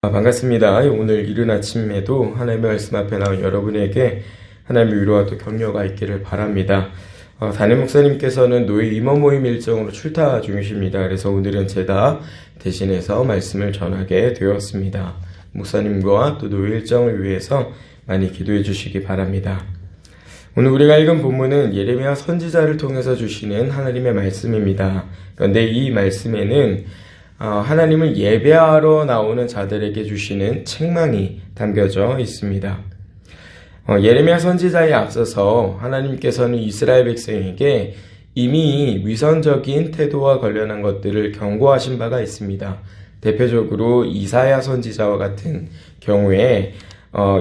반갑습니다. 오늘 이른 아침에도 하나님의 말씀 앞에 나온 여러분에게 하나님의 위로와 또 격려가 있기를 바랍니다. 담임 목사님께서는 노예 임원 모임 일정으로 출타 중이십니다. 그래서 오늘은 제가 대신해서 말씀을 전하게 되었습니다. 목사님과 또 노예 일정을 위해서 많이 기도해 주시기 바랍니다. 오늘 우리가 읽은 본문은 예레미야 선지자를 통해서 주시는 하나님의 말씀입니다. 그런데 이 말씀에는 하나님을 예배하러 나오는 자들에게 주시는 책망이 담겨져 있습니다. 예레미야 선지자에 앞서서 하나님께서는 이스라엘 백성에게 이미 위선적인 태도와 관련한 것들을 경고하신 바가 있습니다. 대표적으로 이사야 선지자와 같은 경우에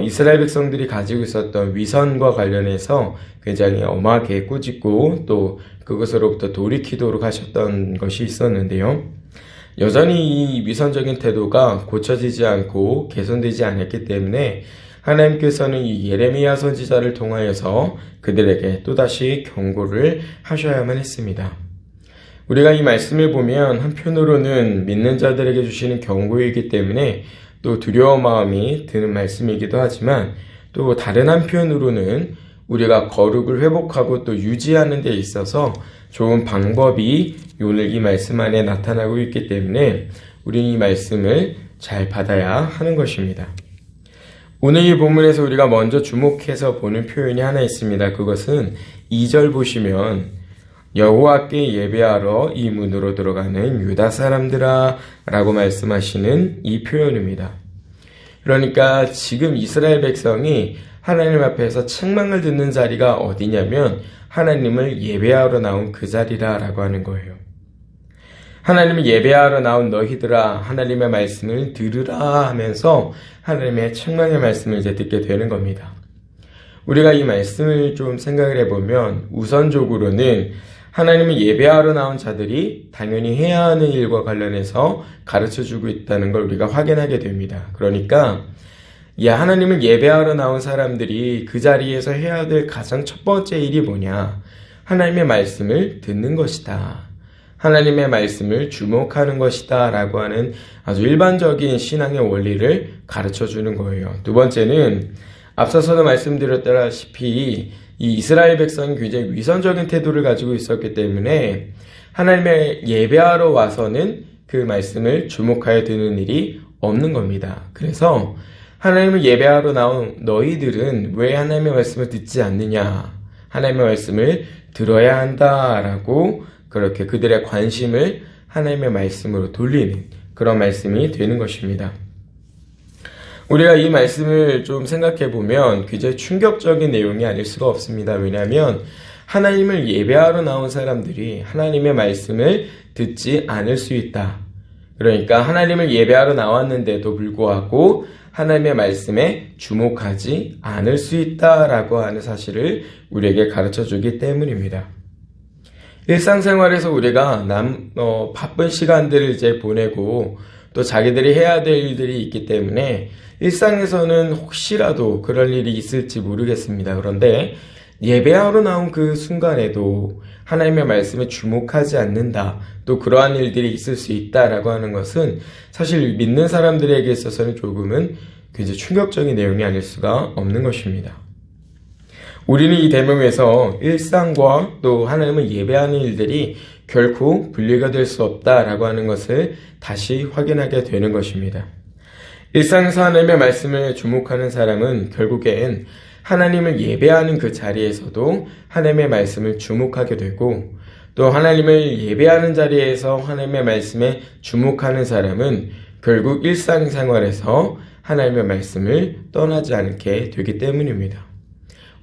이스라엘 백성들이 가지고 있었던 위선과 관련해서 굉장히 엄하게 꾸짖고 또 그것으로부터 돌이키도록 하셨던 것이 있었는데요. 여전히 이 위선적인 태도가 고쳐지지 않고 개선되지 않았기 때문에 하나님께서는 이 예레미야 선지자를 통하여서 그들에게 또다시 경고를 하셔야만 했습니다. 우리가 이 말씀을 보면 한편으로는 믿는 자들에게 주시는 경고이기 때문에 또 두려운 마음이 드는 말씀이기도 하지만 또 다른 한편으로는 우리가 거룩을 회복하고 또 유지하는 데 있어서 좋은 방법이 오늘 이 말씀 안에 나타나고 있기 때문에 우리는 이 말씀을 잘 받아야 하는 것입니다. 오늘 이 본문에서 우리가 먼저 주목해서 보는 표현이 하나 있습니다. 그것은 2절 보시면 여호와께 예배하러 이 문으로 들어가는 유다 사람들아 라고 말씀하시는 이 표현입니다. 그러니까 지금 이스라엘 백성이 하나님 앞에서 책망을 듣는 자리가 어디냐면 하나님을 예배하러 나온 그 자리라 라고 하는 거예요. 하나님을 예배하러 나온 너희들아 하나님의 말씀을 들으라 하면서 하나님의 책망의 말씀을 이제 듣게 되는 겁니다. 우리가 이 말씀을 좀 생각을 해보면 우선적으로는 하나님을 예배하러 나온 자들이 당연히 해야 하는 일과 관련해서 가르쳐주고 있다는 걸 우리가 확인하게 됩니다. 그러니까 하나님을 예배하러 나온 사람들이 그 자리에서 해야 될 가장 첫 번째 일이 뭐냐? 하나님의 말씀을 듣는 것이다. 하나님의 말씀을 주목하는 것이다 라고 하는 아주 일반적인 신앙의 원리를 가르쳐주는 거예요. 두 번째는 앞서서도 말씀드렸다시피 이 이스라엘 백성이 굉장히 위선적인 태도를 가지고 있었기 때문에 하나님의 예배하러 와서는 그 말씀을 주목하여 듣는 일이 없는 겁니다. 그래서 하나님을 예배하러 나온 너희들은 왜 하나님의 말씀을 듣지 않느냐? 하나님의 말씀을 들어야 한다라고 그렇게 그들의 관심을 하나님의 말씀으로 돌리는 그런 말씀이 되는 것입니다. 우리가 이 말씀을 좀 생각해 보면 굉장히 충격적인 내용이 아닐 수가 없습니다. 왜냐하면 하나님을 예배하러 나온 사람들이 하나님의 말씀을 듣지 않을 수 있다. 그러니까 하나님을 예배하러 나왔는데도 불구하고 하나님의 말씀에 주목하지 않을 수 있다라고 하는 사실을 우리에게 가르쳐주기 때문입니다. 일상생활에서 우리가 바쁜 시간들을 이제 보내고 또 자기들이 해야 될 일들이 있기 때문에 일상에서는 혹시라도 그럴 일이 있을지 모르겠습니다. 그런데 예배하러 나온 그 순간에도 하나님의 말씀에 주목하지 않는다. 또 그러한 일들이 있을 수 있다라고 하는 것은 사실 믿는 사람들에게 있어서는 조금은 굉장히 충격적인 내용이 아닐 수가 없는 것입니다. 우리는 이 대목에서 일상과 또 하나님을 예배하는 일들이 결코 분리가 될 수 없다라고 하는 것을 다시 확인하게 되는 것입니다. 일상에서 하나님의 말씀을 주목하는 사람은 결국엔 하나님을 예배하는 그 자리에서도 하나님의 말씀을 주목하게 되고 또 하나님을 예배하는 자리에서 하나님의 말씀에 주목하는 사람은 결국 일상생활에서 하나님의 말씀을 떠나지 않게 되기 때문입니다.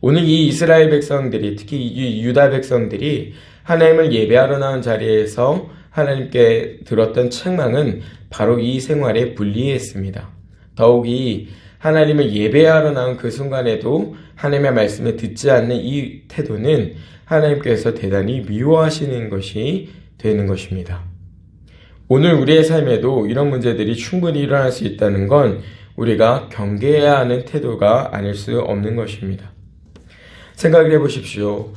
오늘 이 이스라엘 백성들이 특히 이 유다 백성들이 하나님을 예배하러 나온 자리에서 하나님께 들었던 책망은 바로 이 생활에 불리했습니다. 더욱이 하나님을 예배하러 나온 그 순간에도 하나님의 말씀을 듣지 않는 이 태도는 하나님께서 대단히 미워하시는 것이 되는 것입니다. 오늘 우리의 삶에도 이런 문제들이 충분히 일어날 수 있다는 건 우리가 경계해야 하는 태도가 아닐 수 없는 것입니다. 생각을 해보십시오.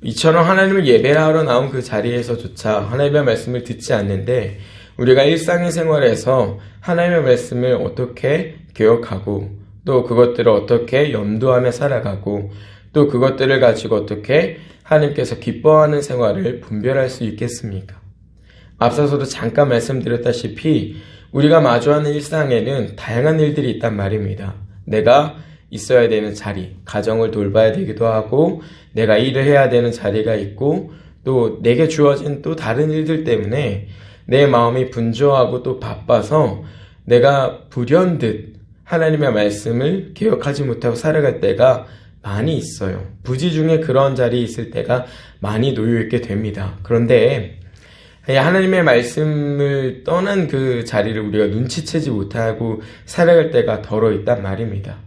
이처럼 하나님을 예배하러 나온 그 자리에서조차 하나님의 말씀을 듣지 않는데 우리가 일상의 생활에서 하나님의 말씀을 어떻게 기억하고 또 그것들을 어떻게 염두하며 살아가고 또 그것들을 가지고 어떻게 하나님께서 기뻐하는 생활을 분별할 수 있겠습니까? 앞서서도 잠깐 말씀드렸다시피 우리가 마주하는 일상에는 다양한 일들이 있단 말입니다. 내가 있어야 되는 자리, 가정을 돌봐야 되기도 하고 내가 일을 해야 되는 자리가 있고 또 내게 주어진 또 다른 일들 때문에 내 마음이 분주하고 또 바빠서 내가 불현듯 하나님의 말씀을 기억하지 못하고 살아갈 때가 많이 있어요. 부지 중에 그런 자리에 있을 때가 많이 놓여있게 됩니다. 그런데 하나님의 말씀을 떠난 그 자리를 우리가 눈치채지 못하고 살아갈 때가 덜어 있단 말입니다.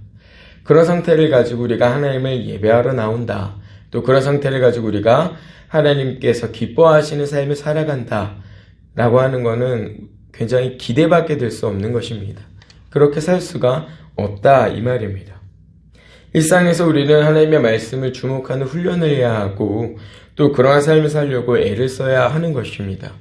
그런 상태를 가지고 우리가 하나님을 예배하러 나온다. 또 그런 상태를 가지고 우리가 하나님께서 기뻐하시는 삶을 살아간다. 라고 하는 것은 굉장히 기대받게 될 수 없는 것입니다. 그렇게 살 수가 없다 이 말입니다. 일상에서 우리는 하나님의 말씀을 주목하는 훈련을 해야 하고 또 그러한 삶을 살려고 애를 써야 하는 것입니다.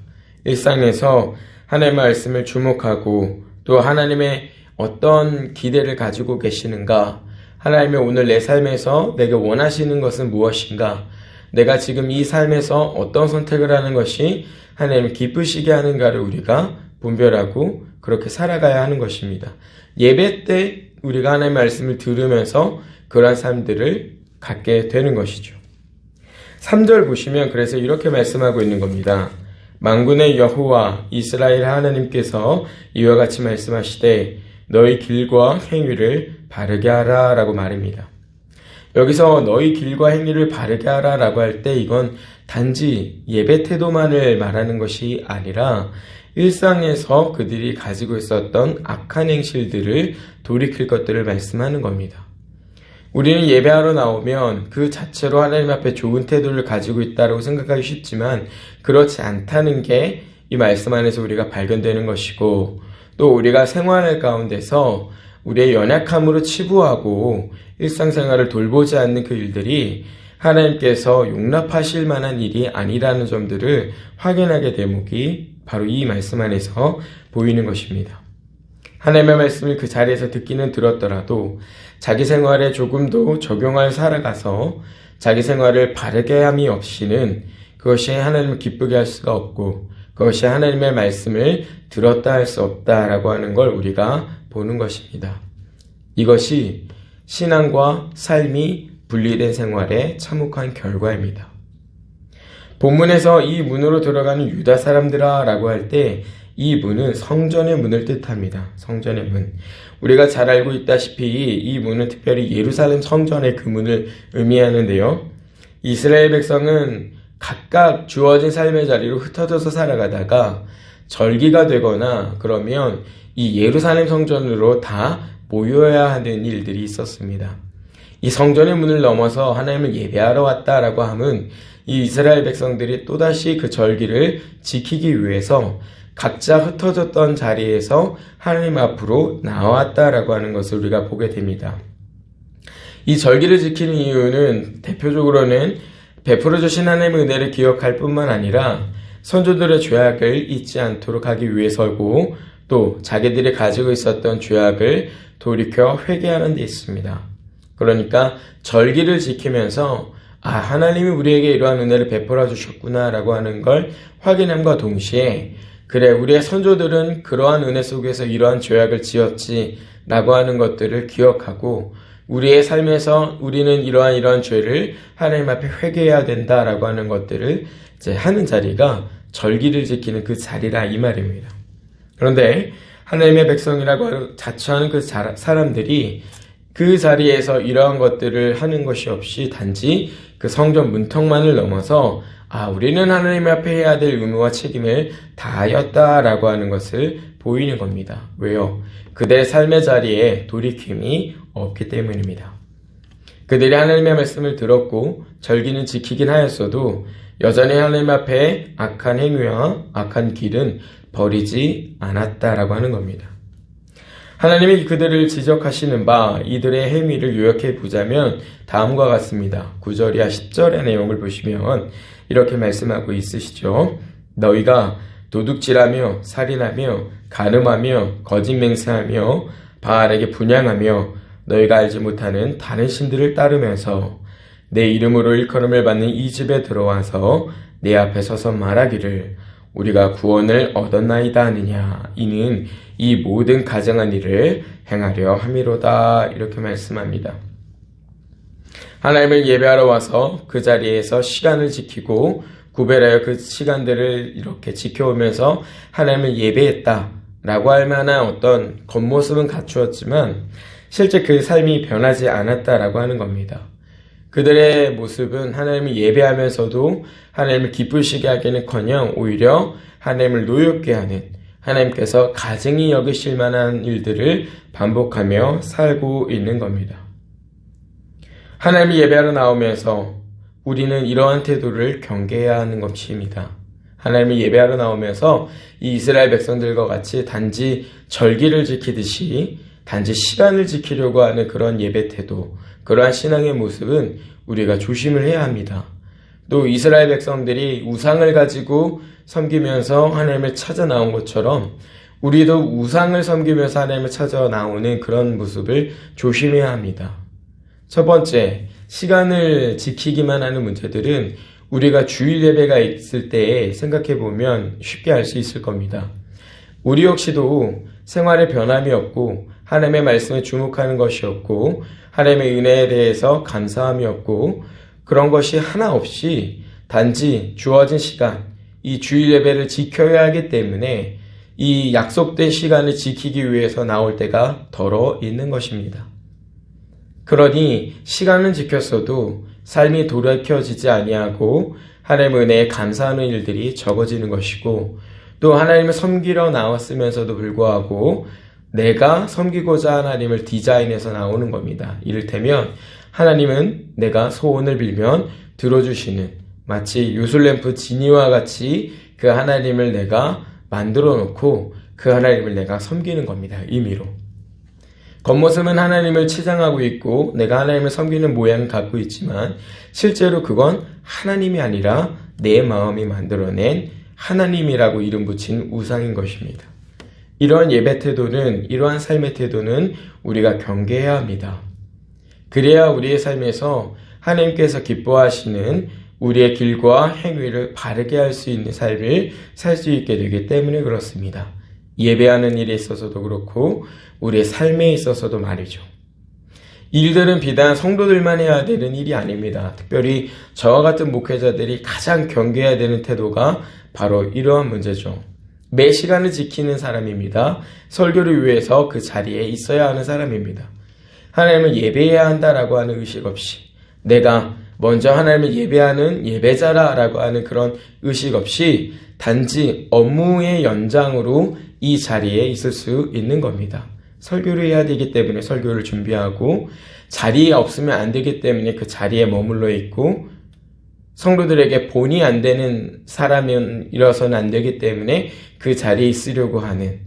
일상에서 하나님의 말씀을 주목하고 또 하나님의 어떤 기대를 가지고 계시는가, 하나님의 오늘 내 삶에서 내게 원하시는 것은 무엇인가, 내가 지금 이 삶에서 어떤 선택을 하는 것이 하나님을 기쁘시게 하는가를 우리가 분별하고 그렇게 살아가야 하는 것입니다. 예배 때 우리가 하나님의 말씀을 들으면서 그러한 삶들을 갖게 되는 것이죠. 3절 보시면 그래서 이렇게 말씀하고 있는 겁니다. 만군의 여호와 이스라엘 하나님께서 이와 같이 말씀하시되 너희 길과 행위를 바르게 하라 라고 말입니다. 여기서 너희 길과 행위를 바르게 하라 라고 할 때 이건 단지 예배 태도만을 말하는 것이 아니라 일상에서 그들이 가지고 있었던 악한 행실들을 돌이킬 것들을 말씀하는 겁니다. 우리는 예배하러 나오면 그 자체로 하나님 앞에 좋은 태도를 가지고 있다고 생각하기 쉽지만 그렇지 않다는 게 이 말씀 안에서 우리가 발견되는 것이고, 또 우리가 생활할 가운데서 우리의 연약함으로 치부하고 일상생활을 돌보지 않는 그 일들이 하나님께서 용납하실 만한 일이 아니라는 점들을 확인하게 대목이 바로 이 말씀 안에서 보이는 것입니다. 하나님의 말씀을 그 자리에서 듣기는 들었더라도 자기 생활에 조금도 적용하여 살아가서 자기 생활을 바르게 함이 없이는 그것이 하나님을 기쁘게 할 수가 없고 그것이 하나님의 말씀을 들었다 할 수 없다라고 하는 걸 우리가 보는 것입니다. 이것이 신앙과 삶이 분리된 생활의 참혹한 결과입니다. 본문에서 이 문으로 들어가는 유다 사람들아 라고 할 때 이 문은 성전의 문을 뜻합니다. 성전의 문. 우리가 잘 알고 있다시피 이 문은 특별히 예루살렘 성전의 그 문을 의미하는데요. 이스라엘 백성은 각각 주어진 삶의 자리로 흩어져서 살아가다가 절기가 되거나 그러면 이 예루살렘 성전으로 다 모여야 하는 일들이 있었습니다. 이 성전의 문을 넘어서 하나님을 예배하러 왔다라고 함은 이 이스라엘 백성들이 또다시 그 절기를 지키기 위해서 각자 흩어졌던 자리에서 하나님 앞으로 나왔다라고 하는 것을 우리가 보게 됩니다. 이 절기를 지키는 이유는 대표적으로는 베풀어 주신 하나님의 은혜를 기억할 뿐만 아니라 선조들의 죄악을 잊지 않도록 하기 위해서고 또 자기들이 가지고 있었던 죄악을 돌이켜 회개하는 데 있습니다. 그러니까 절기를 지키면서 하나님이 우리에게 이러한 은혜를 베풀어 주셨구나 라고 하는 걸 확인함과 동시에 그래 우리의 선조들은 그러한 은혜 속에서 이러한 죄악을 지었지 라고 하는 것들을 기억하고 우리의 삶에서 우리는 이러한 죄를 하나님 앞에 회개해야 된다라고 하는 것들을 이제 하는 자리가 절기를 지키는 그 자리라 이 말입니다. 그런데 하나님의 백성이라고 자처하는 그 사람들이 그 자리에서 이러한 것들을 하는 것이 없이 단지 그 성전 문턱만을 넘어서 우리는 하나님 앞에 해야 될 의무와 책임을 다하였다라고 하는 것을 보이는 겁니다. 왜요? 그들의 삶의 자리에 돌이킴이 없기 때문입니다. 그들이 하나님의 말씀을 들었고 절기는 지키긴 하였어도 여전히 하나님 앞에 악한 행위와 악한 길은 버리지 않았다라고 하는 겁니다. 하나님이 그들을 지적하시는 바 이들의 행위를 요약해 보자면 다음과 같습니다. 9절이야 10절의 내용을 보시면 이렇게 말씀하고 있으시죠. 너희가 도둑질하며 살인하며 간음하며 거짓 맹세하며 바알에게 분향하며 너희가 알지 못하는 다른 신들을 따르면서 내 이름으로 일컬음을 받는 이 집에 들어와서 내 앞에 서서 말하기를 우리가 구원을 얻었나이다 하느냐. 이는 이 모든 가증한 일을 행하려 함이로다. 이렇게 말씀합니다. 하나님을 예배하러 와서 그 자리에서 시간을 지키고 구별하여 그 시간들을 이렇게 지켜오면서 하나님을 예배했다라고 할 만한 어떤 겉모습은 갖추었지만 실제 그 삶이 변하지 않았다라고 하는 겁니다. 그들의 모습은 하나님을 예배하면서도 하나님을 기쁘시게 하기는커녕 오히려 하나님을 노엽게 하는, 하나님께서 가증히 여기실 만한 일들을 반복하며 살고 있는 겁니다. 하나님을 예배하러 나오면서 우리는 이러한 태도를 경계해야 하는 것입니다. 하나님을 예배하러 나오면서 이 이스라엘 백성들과 같이 단지 절기를 지키듯이 단지 시간을 지키려고 하는 그런 예배 태도, 그러한 신앙의 모습은 우리가 조심을 해야 합니다. 또 이스라엘 백성들이 우상을 가지고 섬기면서 하나님을 찾아 나온 것처럼 우리도 우상을 섬기면서 하나님을 찾아 나오는 그런 모습을 조심해야 합니다. 첫 번째, 시간을 지키기만 하는 문제들은 우리가 주일 예배가 있을 때 생각해 보면 쉽게 알 수 있을 겁니다. 우리 역시도 생활에 변함이 없고 하나님의 말씀에 주목하는 것이 없고 하나님의 은혜에 대해서 감사함이 없고 그런 것이 하나 없이 단지 주어진 시간, 이 주일 예배를 지켜야 하기 때문에 이 약속된 시간을 지키기 위해서 나올 때가 덜어 있는 것입니다. 그러니 시간은 지켰어도 삶이 돌이켜지지 아니하고 하나님의 은혜에 감사하는 일들이 적어지는 것이고 또 하나님을 섬기러 나왔으면서도 불구하고 내가 섬기고자 하나님을 디자인해서 나오는 겁니다. 이를테면 하나님은 내가 소원을 빌면 들어주시는 마치 요술램프 지니와 같이 그 하나님을 내가 만들어 놓고 그 하나님을 내가 섬기는 겁니다. 임의로. 겉모습은 하나님을 치장하고 있고 내가 하나님을 섬기는 모양을 갖고 있지만 실제로 그건 하나님이 아니라 내 마음이 만들어낸 하나님이라고 이름 붙인 우상인 것입니다. 이러한 예배 태도는, 이러한 삶의 태도는 우리가 경계해야 합니다. 그래야 우리의 삶에서 하나님께서 기뻐하시는 우리의 길과 행위를 바르게 할 수 있는 삶을 살 수 있게 되기 때문에 그렇습니다. 예배하는 일에 있어서도 그렇고 우리의 삶에 있어서도 말이죠. 일들은 비단 성도들만 해야 되는 일이 아닙니다. 특별히 저와 같은 목회자들이 가장 경계해야 되는 태도가 바로 이러한 문제죠. 매 시간을 지키는 사람입니다. 설교를 위해서 그 자리에 있어야 하는 사람입니다. 하나님을 예배해야 한다라고 하는 의식 없이 내가 먼저 하나님을 예배하는 예배자라고 하는 그런 의식 없이 단지 업무의 연장으로 이 자리에 있을 수 있는 겁니다. 설교를 해야 되기 때문에 설교를 준비하고 자리에 없으면 안 되기 때문에 그 자리에 머물러 있고 성도들에게 본이 안 되는 사람이라서는 안 되기 때문에 그 자리에 있으려고 하는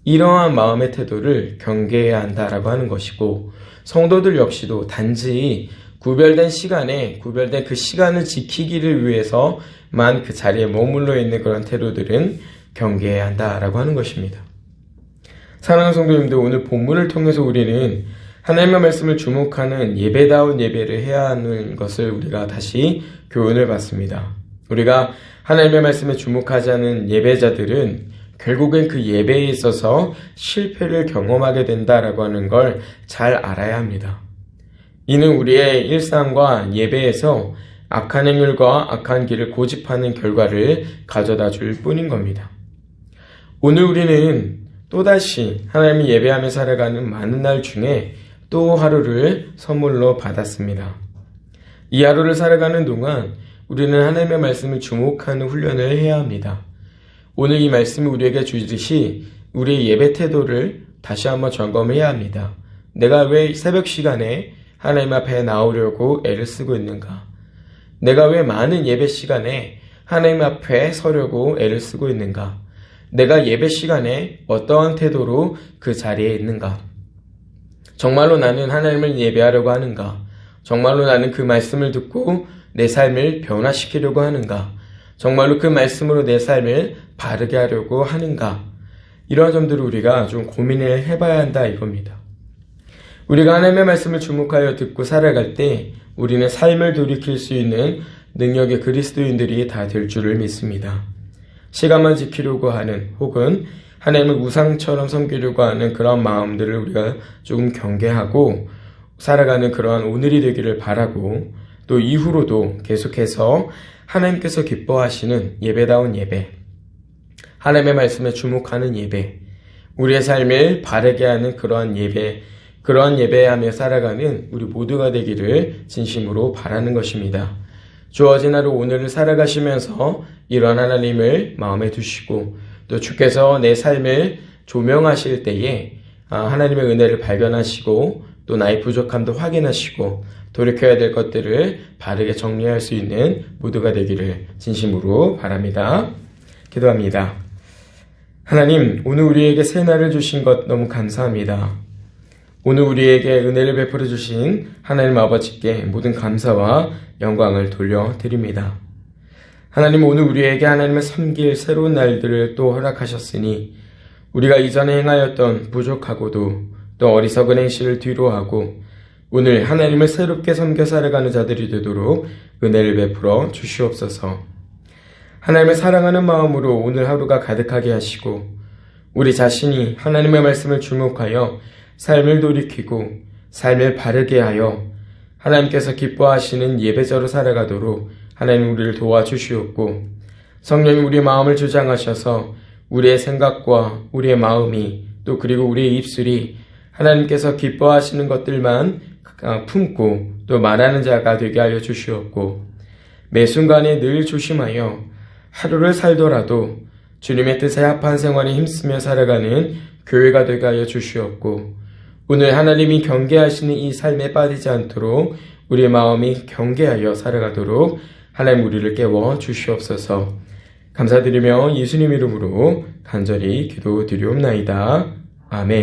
이러한 마음의 태도를 경계해야 한다라고 하는 것이고 성도들 역시도 단지 구별된 시간에 구별된 그 시간을 지키기를 위해서만 그 자리에 머물러 있는 그런 태도들은 경계해야 한다라고 하는 것입니다. 사랑하는 성도님들, 오늘 본문을 통해서 우리는 하나님의 말씀을 주목하는 예배다운 예배를 해야 하는 것을 우리가 다시 교훈을 받습니다. 우리가 하나님의 말씀에 주목하지 않은 예배자들은 결국엔 그 예배에 있어서 실패를 경험하게 된다라고 하는 걸 잘 알아야 합니다. 이는 우리의 일상과 예배에서 악한 행률과 악한 길을 고집하는 결과를 가져다 줄 뿐인 겁니다. 오늘 우리는 또다시 하나님을 예배하며 살아가는 많은 날 중에 또 하루를 선물로 받았습니다. 이 하루를 살아가는 동안 우리는 하나님의 말씀을 주목하는 훈련을 해야 합니다. 오늘 이 말씀이 우리에게 주듯이 우리의 예배 태도를 다시 한번 점검해야 합니다. 내가 왜 새벽 시간에 하나님 앞에 나오려고 애를 쓰고 있는가? 내가 왜 많은 예배 시간에 하나님 앞에 서려고 애를 쓰고 있는가? 내가 예배 시간에 어떠한 태도로 그 자리에 있는가? 정말로 나는 하나님을 예배하려고 하는가? 정말로 나는 그 말씀을 듣고 내 삶을 변화시키려고 하는가? 정말로 그 말씀으로 내 삶을 바르게 하려고 하는가? 이러한 점들을 우리가 좀 고민을 해봐야 한다 이겁니다. 우리가 하나님의 말씀을 주목하여 듣고 살아갈 때 우리는 삶을 돌이킬 수 있는 능력의 그리스도인들이 다 될 줄을 믿습니다. 시간만 지키려고 하는 혹은 하나님을 우상처럼 섬기려고 하는 그런 마음들을 우리가 조금 경계하고 살아가는 그러한 오늘이 되기를 바라고, 또 이후로도 계속해서 하나님께서 기뻐하시는 예배다운 예배, 하나님의 말씀에 주목하는 예배, 우리의 삶을 바르게 하는 그러한 예배하며 살아가는 우리 모두가 되기를 진심으로 바라는 것입니다. 주어진 하루 오늘을 살아가시면서 이런 하나님을 마음에 두시고, 또 주께서 내 삶을 조명하실 때에 하나님의 은혜를 발견하시고, 또 나의 부족함도 확인하시고, 돌이켜야 될 것들을 바르게 정리할 수 있는 모두가 되기를 진심으로 바랍니다. 기도합니다. 하나님, 오늘 우리에게 새날을 주신 것 너무 감사합니다. 오늘 우리에게 은혜를 베풀어 주신 하나님 아버지께 모든 감사와 영광을 돌려드립니다. 하나님, 오늘 우리에게 하나님을 섬길 새로운 날들을 또 허락하셨으니 우리가 이전에 행하였던 부족하고도 또 어리석은 행실을 뒤로하고 오늘 하나님을 새롭게 섬겨 살아가는 자들이 되도록 은혜를 베풀어 주시옵소서. 하나님을 사랑하는 마음으로 오늘 하루가 가득하게 하시고 우리 자신이 하나님의 말씀을 주목하여 삶을 돌이키고 삶을 바르게 하여 하나님께서 기뻐하시는 예배자로 살아가도록 하나님 우리를 도와주시옵고, 성령님 우리의 마음을 주장하셔서 우리의 생각과 우리의 마음이 또 그리고 우리의 입술이 하나님께서 기뻐하시는 것들만 품고 또 말하는 자가 되게 하여 주시옵고, 매 순간에 늘 조심하여 하루를 살더라도 주님의 뜻에 합한 생활에 힘쓰며 살아가는 교회가 되게 하여 주시옵고, 오늘 하나님이 경계하시는 이 삶에 빠지지 않도록 우리의 마음이 경계하여 살아가도록 하나님 우리를 깨워 주시옵소서. 감사드리며 예수님 이름으로 간절히 기도드리옵나이다. 아멘.